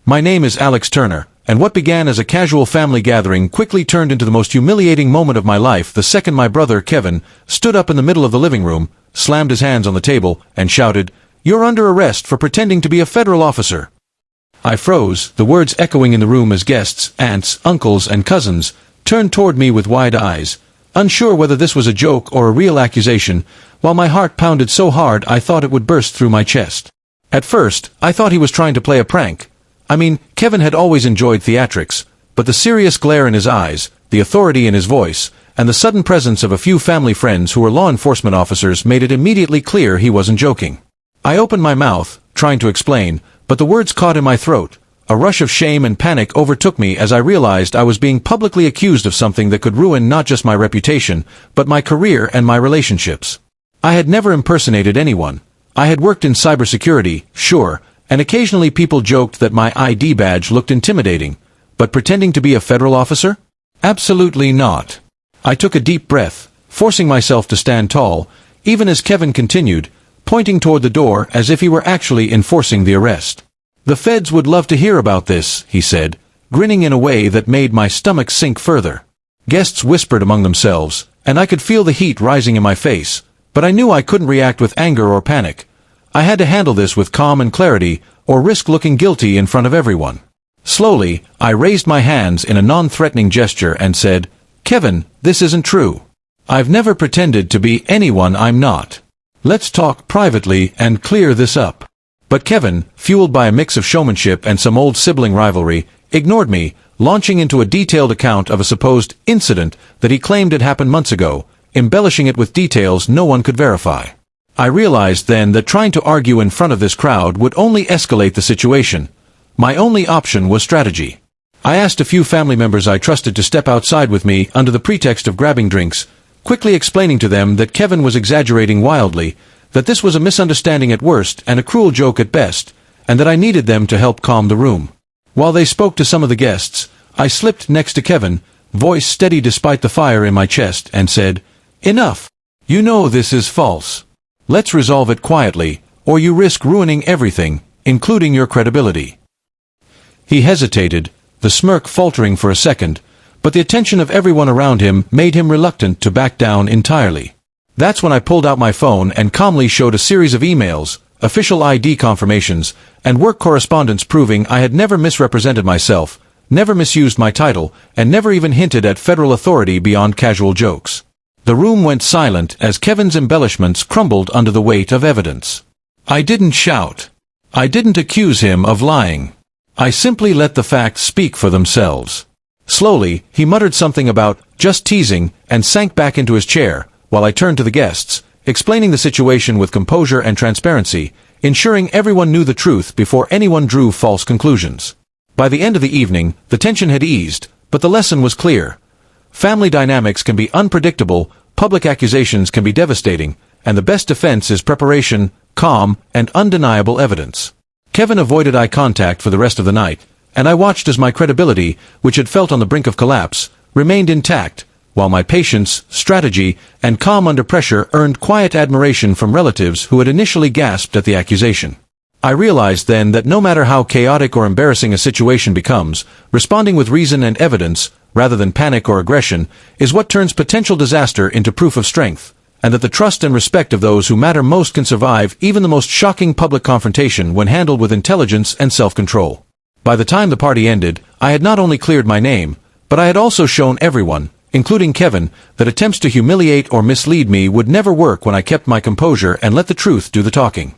My name is Alex Turner, and what began as a casual family gathering quickly turned into the most humiliating moment of my life the second my brother, Kevin, stood up in the middle of the living room, slammed his hands on the table, and shouted, "You're under arrest for pretending to be a federal officer." I froze, the words echoing in the room as guests, aunts, uncles, and cousins turned toward me with wide eyes, unsure whether this was a joke or a real accusation, while my heart pounded so hard I thought it would burst through my chest. At first, I thought he was trying to play a prank. I mean, Kevin had always enjoyed theatrics, but the serious glare in his eyes, the authority in his voice, and the sudden presence of a few family friends who were law enforcement officers made it immediately clear he wasn't joking. I opened my mouth, trying to explain, but the words caught in my throat. A rush of shame and panic overtook me as I realized I was being publicly accused of something that could ruin not just my reputation, but my career and my relationships. I had never impersonated anyone. I had worked in cybersecurity, sure, and occasionally people joked that my ID badge looked intimidating, but pretending to be a federal officer? Absolutely not. I took a deep breath, forcing myself to stand tall, even as Kevin continued, pointing toward the door as if he were actually enforcing the arrest. "The feds would love to hear about this," he said, grinning in a way that made my stomach sink further. Guests whispered among themselves, and I could feel the heat rising in my face, but I knew I couldn't react with anger or panic. I had to handle this with calm and clarity, or risk looking guilty in front of everyone. Slowly, I raised my hands in a non-threatening gesture and said, "Kevin, this isn't true. I've never pretended to be anyone I'm not. Let's talk privately and clear this up." But Kevin, fueled by a mix of showmanship and some old sibling rivalry, ignored me, launching into a detailed account of a supposed incident that he claimed had happened months ago, embellishing it with details no one could verify. I realized then that trying to argue in front of this crowd would only escalate the situation. My only option was strategy. I asked a few family members I trusted to step outside with me under the pretext of grabbing drinks, quickly explaining to them that Kevin was exaggerating wildly, that this was a misunderstanding at worst and a cruel joke at best, and that I needed them to help calm the room. While they spoke to some of the guests, I slipped next to Kevin, voice steady despite the fire in my chest, and said, "Enough. You know this is false. Let's resolve it quietly, or you risk ruining everything, including your credibility." He hesitated, the smirk faltering for a second, but the attention of everyone around him made him reluctant to back down entirely. That's when I pulled out my phone and calmly showed a series of emails, official ID confirmations, and work correspondence proving I had never misrepresented myself, never misused my title, and never even hinted at federal authority beyond casual jokes. The room went silent as Kevin's embellishments crumbled under the weight of evidence. I didn't shout. I didn't accuse him of lying. I simply let the facts speak for themselves. Slowly, he muttered something about just teasing and sank back into his chair, while I turned to the guests, explaining the situation with composure and transparency, ensuring everyone knew the truth before anyone drew false conclusions. By the end of the evening, the tension had eased, but the lesson was clear. Family dynamics can be unpredictable, public accusations can be devastating, and the best defense is preparation, calm, and undeniable evidence. Kevin avoided eye contact for the rest of the night, and I watched as my credibility, which had felt on the brink of collapse, remained intact, while my patience, strategy, and calm under pressure earned quiet admiration from relatives who had initially gasped at the accusation. I realized then that no matter how chaotic or embarrassing a situation becomes, responding with reason and evidence, rather than panic or aggression, is what turns potential disaster into proof of strength, and that the trust and respect of those who matter most can survive even the most shocking public confrontation when handled with intelligence and self-control. By the time the party ended, I had not only cleared my name, but I had also shown everyone, including Kevin, that attempts to humiliate or mislead me would never work when I kept my composure and let the truth do the talking.